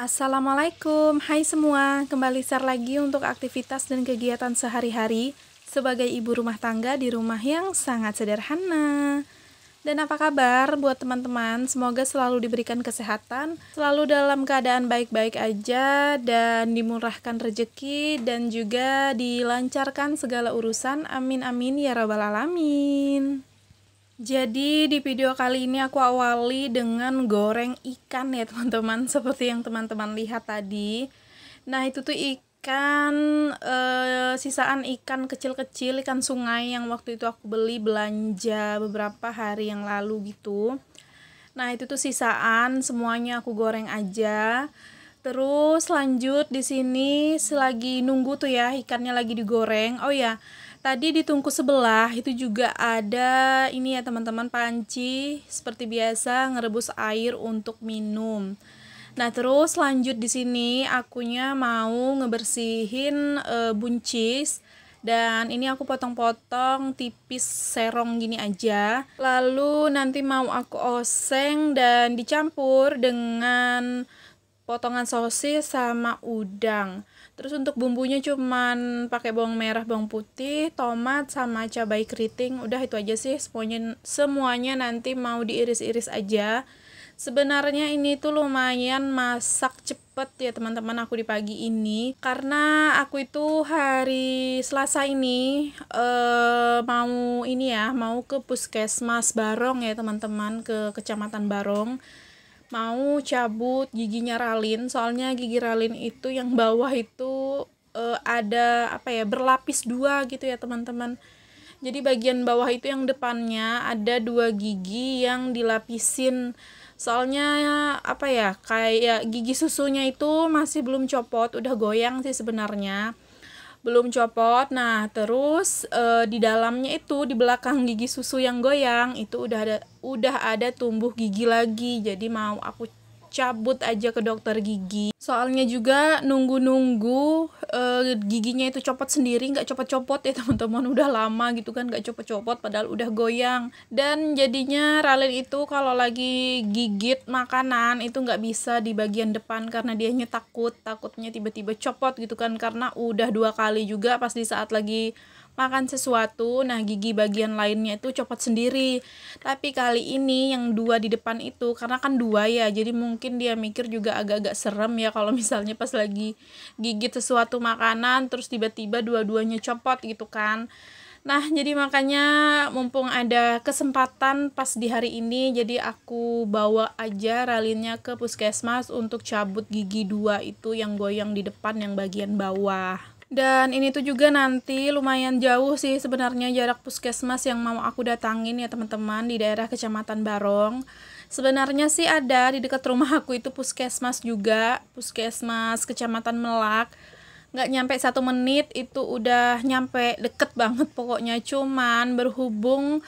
Assalamualaikum, hai semua. Kembali share lagi untuk aktivitas dan kegiatan sehari-hari sebagai ibu rumah tangga di rumah yang sangat sederhana. Dan apa kabar buat teman-teman? Semoga selalu diberikan kesehatan, selalu dalam keadaan baik-baik aja, dan dimurahkan rezeki, dan juga dilancarkan segala urusan. Amin amin ya rabbal alamin. Jadi di video kali ini aku awali dengan goreng ikan ya teman-teman, seperti yang teman-teman lihat tadi. Nah itu tuh ikan, sisaan ikan kecil-kecil, ikan sungai yang waktu itu aku beli belanja beberapa hari yang lalu gitu. Nah itu tuh sisaan, semuanya aku goreng aja. Terus lanjut di sini selagi nunggu tuh ya ikannya lagi digoreng. Oh ya, tadi di tungku sebelah itu juga ada ini ya teman-teman, panci seperti biasa ngerebus air untuk minum. Nah, terus lanjut di sini akunya mau ngebersihin buncis, dan ini aku potong-potong tipis serong gini aja. Lalu nanti mau aku oseng dan dicampur dengan potongan sosis sama udang. Terus untuk bumbunya cuman pakai bawang merah, bawang putih, tomat sama cabai keriting. Udah itu aja sih, semuanya nanti mau diiris-iris aja. Sebenarnya ini tuh lumayan masak cepet ya teman-teman aku di pagi ini, karena aku itu hari Selasa ini mau ke Puskesmas Barong ya teman-teman, ke Kecamatan Barong, mau cabut giginya Ralin. Soalnya gigi Ralin itu yang bawah itu ada berlapis dua gitu ya teman-teman. Jadi bagian bawah itu yang depannya ada 2 gigi yang dilapisin. Soalnya kayak gigi susunya itu masih belum copot, udah goyang sih sebenarnya, belum copot. Nah terus di dalamnya itu, di belakang gigi susu yang goyang itu udah ada tumbuh gigi lagi. Jadi mau aku cabut aja ke dokter gigi. Soalnya juga nunggu-nunggu giginya itu copot sendiri, nggak copot-copot ya teman-teman. Udah lama gitu kan nggak copot-copot padahal udah goyang. Dan jadinya Ralin itu kalau lagi gigit makanan itu nggak bisa di bagian depan, karena dianya takutnya tiba-tiba copot gitu kan, karena udah 2 kali juga pas di saat lagi makan sesuatu, nah gigi bagian lainnya itu copot sendiri. Tapi kali ini yang 2 di depan itu, karena kan 2 ya, jadi mungkin dia mikir juga agak-agak serem ya kalau misalnya pas lagi gigit sesuatu makanan terus tiba-tiba dua-duanya copot gitu kan. Nah jadi makanya mumpung ada kesempatan pas di hari ini, jadi aku bawa aja Ralinnya ke puskesmas untuk cabut gigi 2 itu yang goyang di depan yang bagian bawah. Dan ini tuh juga nanti lumayan jauh sih sebenarnya jarak puskesmas yang mau aku datangin ya teman-teman, di daerah Kecamatan Barong. Sebenarnya sih ada di dekat rumah aku itu puskesmas juga, puskesmas Kecamatan Melak. Nggak nyampe 1 menit itu udah nyampe, deket banget pokoknya. Cuman berhubung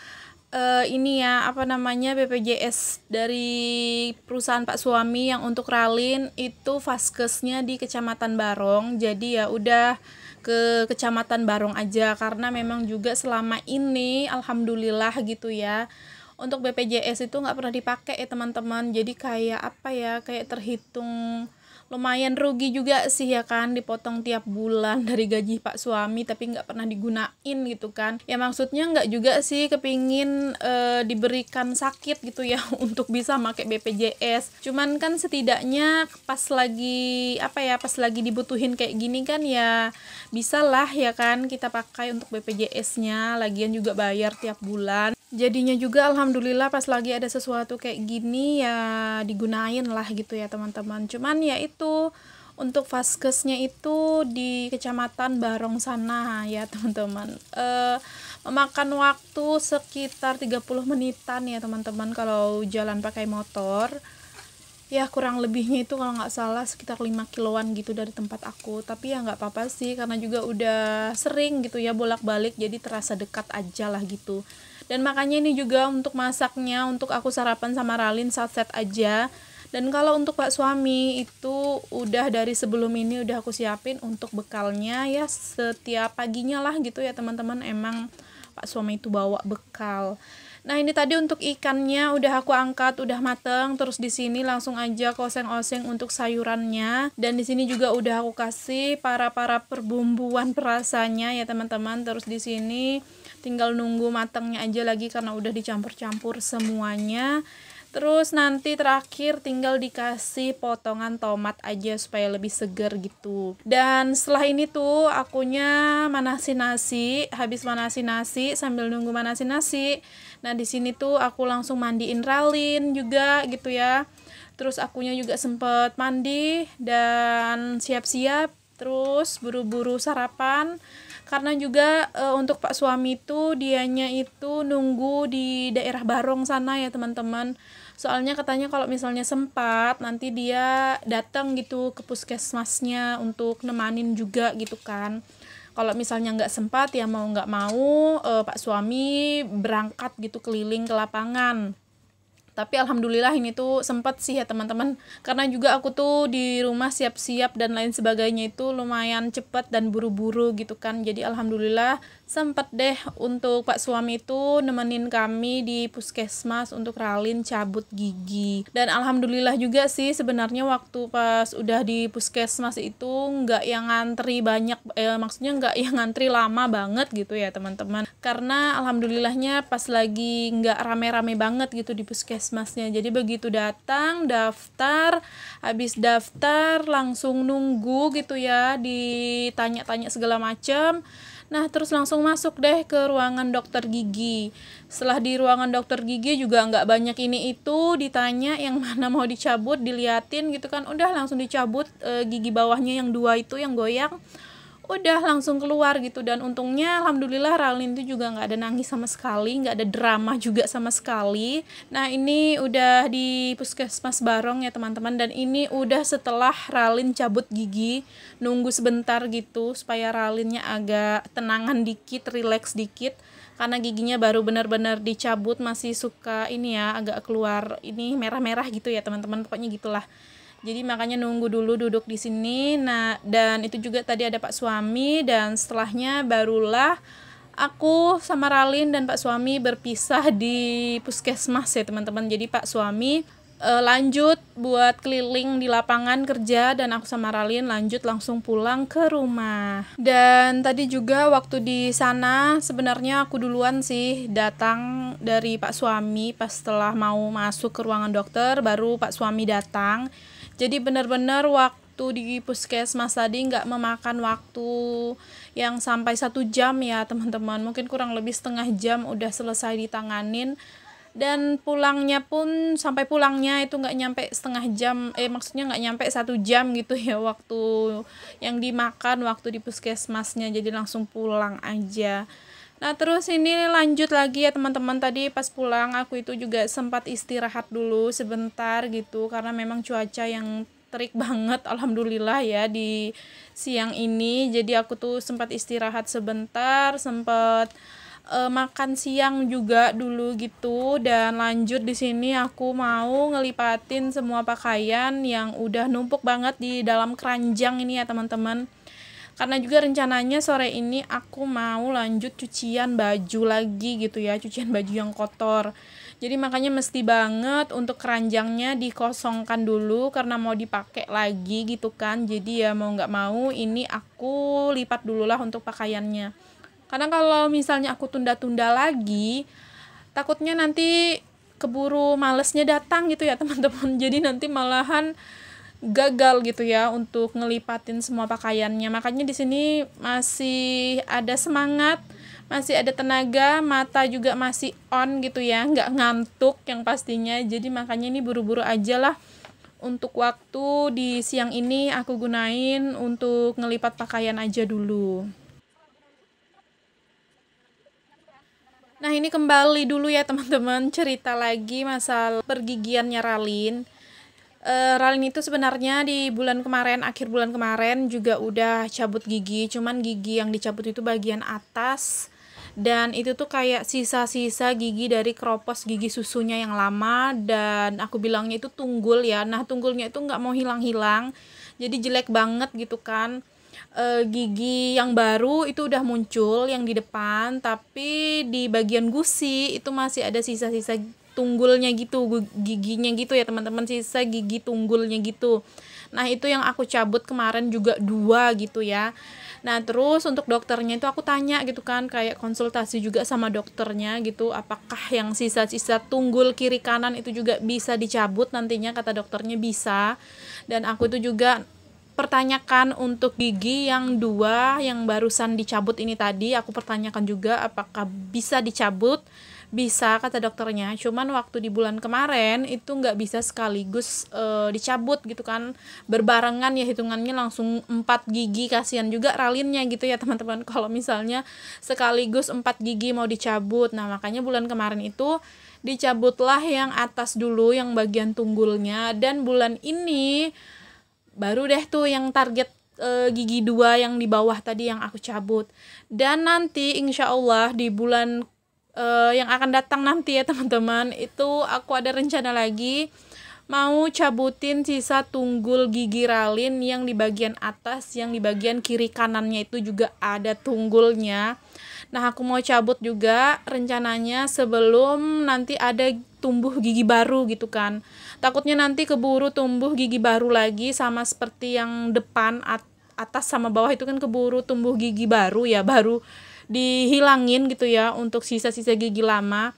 BPJS dari perusahaan Pak Suami yang untuk Ralin itu vaskesnya di Kecamatan Barong, jadi ya udah ke Kecamatan Barong aja, karena memang juga selama ini alhamdulillah gitu ya, untuk BPJS itu nggak pernah dipakai ya teman-teman. Jadi kayak terhitung lumayan rugi juga sih ya kan, dipotong tiap bulan dari gaji Pak Suami tapi nggak pernah digunain gitu kan. Ya maksudnya nggak juga sih kepingin diberikan sakit gitu ya untuk bisa pakai BPJS, cuman kan setidaknya pas lagi dibutuhin kayak gini kan ya bisa lah ya kan kita pakai untuk BPJS-nya, lagian juga bayar tiap bulan. Jadinya juga alhamdulillah pas lagi ada sesuatu kayak gini ya digunain lah gitu ya teman-teman. Cuman ya itu untuk vaskesnya itu di Kecamatan Barong sana ya teman-teman, memakan waktu sekitar 30 menitan ya teman-teman kalau jalan pakai motor. Ya kurang lebihnya itu kalau nggak salah sekitar 5 kiloan gitu dari tempat aku. Tapi ya nggak apa-apa sih, karena juga udah sering gitu ya bolak-balik, jadi terasa dekat aja lah gitu. Dan makanya ini juga untuk masaknya, untuk aku sarapan sama Ralin set aja. Dan kalau untuk Pak Suami itu udah dari sebelum ini udah aku siapin untuk bekalnya ya setiap paginya lah gitu ya teman-teman. Emang Pak Suami itu bawa bekal. Nah, ini tadi untuk ikannya udah aku angkat, udah mateng. Terus di sini langsung aja aku oseng-oseng untuk sayurannya. Dan di sini juga udah aku kasih para perbumbuan perasanya ya teman-teman. Terus di sini tinggal nunggu matangnya aja lagi karena udah dicampur-campur semuanya. Terus nanti terakhir tinggal dikasih potongan tomat aja supaya lebih seger gitu. Dan setelah ini tuh akunya manasin nasi, habis manasin nasi sambil nunggu manasin nasi. Nah, di sini tuh aku langsung mandiin Ralin juga gitu ya. Terus akunya juga sempet mandi dan siap-siap, terus buru-buru sarapan. Karena juga untuk Pak suami itu dianya itu nunggu di daerah Barong sana ya teman-teman. Soalnya katanya kalau misalnya sempat nanti dia datang gitu ke puskesmasnya untuk nemanin juga gitu kan. Kalau misalnya nggak sempat ya mau nggak mau Pak suami berangkat gitu keliling ke lapangan. Tapi alhamdulillah ini tuh sempet sih ya teman-teman, karena juga aku tuh di rumah siap-siap dan lain sebagainya itu lumayan cepet dan buru-buru gitu kan. Jadi alhamdulillah sempet deh untuk Pak suami itu nemenin kami di puskesmas untuk Ralin cabut gigi. Dan alhamdulillah juga sih sebenarnya waktu pas udah di puskesmas itu nggak yang ngantri banyak, maksudnya nggak yang ngantri lama banget gitu ya teman-teman, karena alhamdulillahnya pas lagi nggak rame-rame banget gitu di puskesmasnya. Jadi begitu datang daftar, habis daftar langsung nunggu gitu ya, ditanya-tanya segala macam. Nah, terus langsung masuk deh ke ruangan dokter gigi. Setelah di ruangan dokter gigi juga nggak banyak ini itu, ditanya yang mana mau dicabut, diliatin gitu kan. Udah langsung dicabut gigi bawahnya yang 2 itu yang goyang. Udah langsung keluar gitu. Dan untungnya alhamdulillah Ralin itu juga nggak ada nangis sama sekali, nggak ada drama juga sama sekali. Nah, ini udah di puskesmas Barong ya teman-teman, dan ini udah setelah Ralin cabut gigi. Nunggu sebentar gitu supaya Ralinnya agak tenangan dikit, relax dikit, karena giginya baru benar-benar dicabut, masih suka ini ya, agak keluar ini merah-merah gitu ya teman-teman, pokoknya gitulah. Jadi makanya nunggu dulu duduk di sini. Nah, dan itu juga tadi ada Pak suami, dan setelahnya barulah aku sama Ralin dan Pak suami berpisah di puskesmas ya teman-teman. Jadi Pak suami lanjut buat keliling di lapangan kerja, dan aku sama Ralin lanjut langsung pulang ke rumah. Dan tadi juga waktu di sana sebenarnya aku duluan sih datang dari Pak suami. Pas setelah mau masuk ke ruangan dokter baru Pak suami datang. Jadi benar-benar waktu di puskesmas tadi nggak memakan waktu yang sampai 1 jam ya teman-teman. Mungkin kurang lebih setengah jam udah selesai ditanganin. Dan pulangnya pun sampai pulangnya itu nggak nyampe setengah jam, maksudnya nggak nyampe 1 jam gitu ya waktu yang dimakan waktu di puskesmasnya. Jadi langsung pulang aja. Nah, terus ini lanjut lagi ya teman-teman. Tadi pas pulang aku itu juga sempat istirahat dulu sebentar gitu, karena memang cuaca yang terik banget alhamdulillah ya di siang ini. Jadi aku tuh sempat istirahat sebentar, sempat makan siang juga dulu gitu, dan lanjut di sini aku mau ngelipatin semua pakaian yang udah numpuk banget di dalam keranjang ini ya teman-teman. Karena juga rencananya sore ini aku mau lanjut cucian baju lagi gitu ya, cucian baju yang kotor. Jadi makanya mesti banget untuk keranjangnya dikosongkan dulu karena mau dipakai lagi gitu kan. Jadi ya mau nggak mau ini aku lipat dulu lah untuk pakaiannya. Karena kalau misalnya aku tunda-tunda lagi, takutnya nanti keburu malesnya datang gitu ya teman-teman. Jadi nanti malahan gagal gitu ya untuk ngelipatin semua pakaiannya. Makanya di sini masih ada semangat, masih ada tenaga, mata juga masih on gitu ya, nggak ngantuk yang pastinya. Jadi makanya ini buru-buru aja lah untuk waktu di siang ini aku gunain untuk ngelipat pakaian aja dulu. Nah, ini kembali dulu ya teman-teman, cerita lagi masalah pergigiannya Ralin. Ralin itu sebenarnya di bulan kemarin, akhir bulan kemarin juga udah cabut gigi, cuman gigi yang dicabut itu bagian atas, dan itu tuh kayak sisa-sisa gigi dari keropos gigi susunya yang lama, dan aku bilangnya itu tunggul ya. Nah, tunggulnya itu nggak mau hilang-hilang, jadi jelek banget gitu kan. gigi yang baru itu udah muncul yang di depan, tapi di bagian gusi itu masih ada sisa-sisa tunggulnya gitu, giginya gitu ya teman-teman, sisa gigi tunggulnya gitu. Nah itu yang aku cabut kemarin juga 2 gitu ya. Nah terus untuk dokternya itu aku tanya gitu kan, kayak konsultasi juga sama dokternya gitu, apakah yang sisa-sisa tunggul kiri kanan itu juga bisa dicabut nantinya, kata dokternya bisa. Dan aku itu juga pertanyakan untuk gigi yang 2 yang barusan dicabut ini tadi, aku pertanyakan juga apakah bisa dicabut. Bisa, kata dokternya, cuman waktu di bulan kemarin itu nggak bisa sekaligus dicabut gitu kan, berbarengan ya, hitungannya langsung 4 gigi, kasihan juga ralinnya gitu ya teman-teman kalau misalnya sekaligus 4 gigi mau dicabut. Nah makanya bulan kemarin itu dicabutlah yang atas dulu, yang bagian tunggulnya, dan bulan ini baru deh tuh yang target gigi 2 yang di bawah tadi yang aku cabut. Dan nanti insya Allah di bulan yang akan datang nanti ya teman-teman, itu aku ada rencana lagi mau cabutin sisa tunggul gigi ralin yang di bagian atas, yang di bagian kiri kanannya itu juga ada tunggulnya. Nah aku mau cabut juga rencananya sebelum nanti ada tumbuh gigi baru gitu kan, takutnya nanti keburu tumbuh gigi baru lagi, sama seperti yang depan atas sama bawah itu kan keburu tumbuh gigi baru ya, baru dihilangin gitu ya untuk sisa-sisa gigi lama.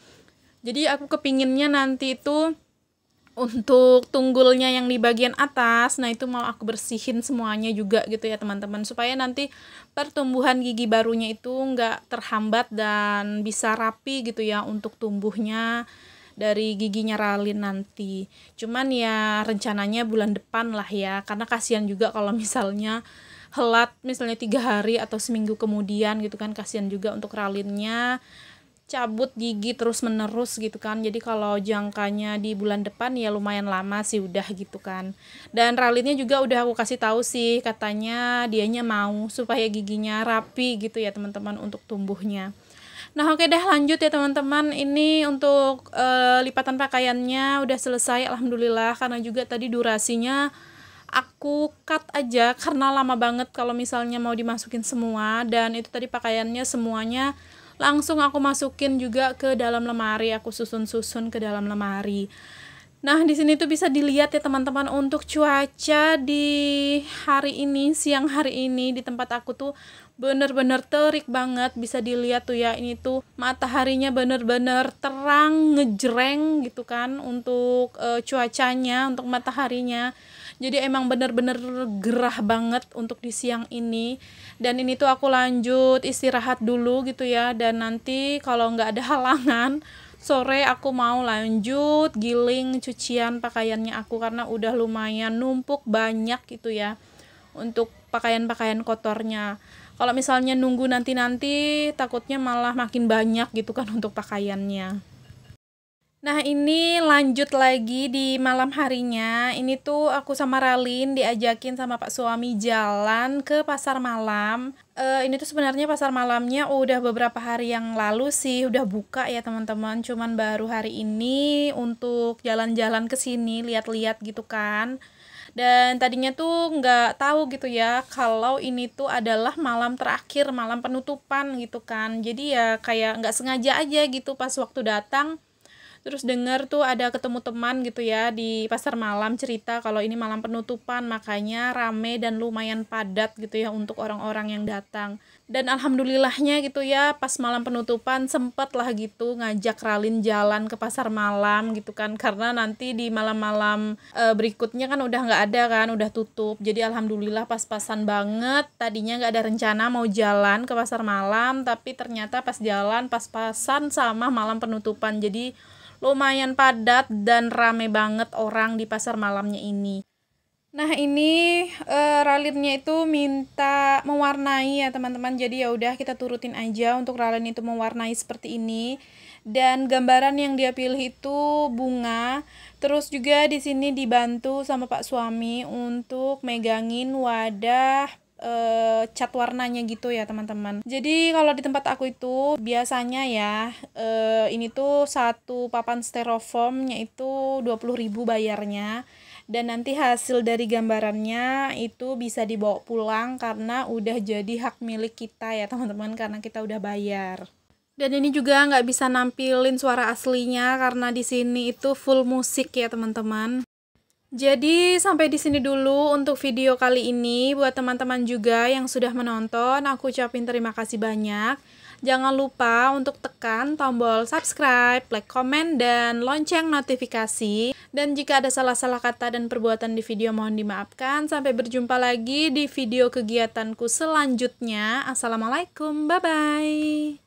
Jadi aku kepinginnya nanti itu untuk tunggulnya yang di bagian atas, nah itu mau aku bersihin semuanya juga gitu ya teman-teman, supaya nanti pertumbuhan gigi barunya itu nggak terhambat dan bisa rapi gitu ya untuk tumbuhnya dari giginya ralin nanti. Cuman ya rencananya bulan depan lah ya, karena kasihan juga kalau misalnya helat, misalnya 3 hari atau seminggu kemudian gitu kan, kasihan juga untuk ralinnya cabut gigi terus menerus gitu kan. Jadi kalau jangkanya di bulan depan ya lumayan lama sih udah gitu kan. Dan ralinnya juga udah aku kasih tahu sih, katanya dianya mau supaya giginya rapi gitu ya teman-teman untuk tumbuhnya. Nah oke deh, lanjut ya teman-teman, ini untuk lipatan pakaiannya udah selesai alhamdulillah, karena juga tadi durasinya aku cut aja karena lama banget kalau misalnya mau dimasukin semua. Dan itu tadi pakaiannya semuanya langsung aku masukin juga ke dalam lemari, aku susun-susun ke dalam lemari. Nah di sini tuh bisa dilihat ya teman-teman, untuk cuaca di hari ini, siang hari ini di tempat aku tuh bener-bener terik banget, bisa dilihat tuh ya, ini tuh mataharinya bener-bener terang ngejreng gitu kan untuk cuacanya, untuk mataharinya. Jadi emang bener-bener gerah banget untuk di siang ini. Dan ini tuh aku lanjut istirahat dulu gitu ya, dan nanti kalau nggak ada halangan sore aku mau lanjut giling cucian pakaiannya aku, karena udah lumayan numpuk banyak gitu ya untuk pakaian-pakaian kotornya. Kalau misalnya nunggu nanti-nanti takutnya malah makin banyak gitu kan untuk pakaiannya. Nah ini lanjut lagi di malam harinya, ini tuh aku sama Ralin diajakin sama Pak suami jalan ke pasar malam. Ini tuh sebenarnya pasar malamnya udah beberapa hari yang lalu sih udah buka ya teman-teman, cuman baru hari ini untuk jalan-jalan ke sini lihat-lihat gitu kan. Dan tadinya tuh nggak tahu gitu ya kalau ini tuh adalah malam terakhir, malam penutupan gitu kan. Jadi ya kayak nggak sengaja aja gitu pas waktu datang, terus dengar tuh ada ketemu teman gitu ya di pasar malam cerita kalau ini malam penutupan, makanya rame dan lumayan padat gitu ya untuk orang-orang yang datang. Dan alhamdulillahnya gitu ya pas malam penutupan sempet lah gitu ngajak Ralin jalan ke pasar malam gitu kan, karena nanti di malam-malam berikutnya kan udah nggak ada kan, udah tutup. Jadi alhamdulillah pas-pasan banget, tadinya nggak ada rencana mau jalan ke pasar malam, tapi ternyata pas jalan pas-pasan sama malam penutupan, jadi lumayan padat dan rame banget orang di pasar malamnya ini. Nah ini Ralinnya itu minta mewarnai ya teman-teman, jadi ya udah kita turutin aja untuk Ralin itu mewarnai seperti ini. Dan gambaran yang dia pilih itu bunga. Terus juga di sini dibantu sama Pak suami untuk megangin wadah cat warnanya gitu ya teman-teman. Jadi kalau di tempat aku itu biasanya ya ini tuh satu papan styrofoamnya itu 20.000 bayarnya. Dan nanti hasil dari gambarannya itu bisa dibawa pulang karena udah jadi hak milik kita ya teman-teman, karena kita udah bayar. Dan ini juga nggak bisa nampilin suara aslinya karena di sini itu full musik ya teman-teman. Jadi sampai di sini dulu untuk video kali ini. Buat teman-teman juga yang sudah menonton, aku ucapin terima kasih banyak. Jangan lupa untuk tekan tombol subscribe, like, komen, dan lonceng notifikasi. Dan jika ada salah-salah kata dan perbuatan di video mohon dimaafkan. Sampai berjumpa lagi di video kegiatanku selanjutnya. Assalamualaikum, bye-bye.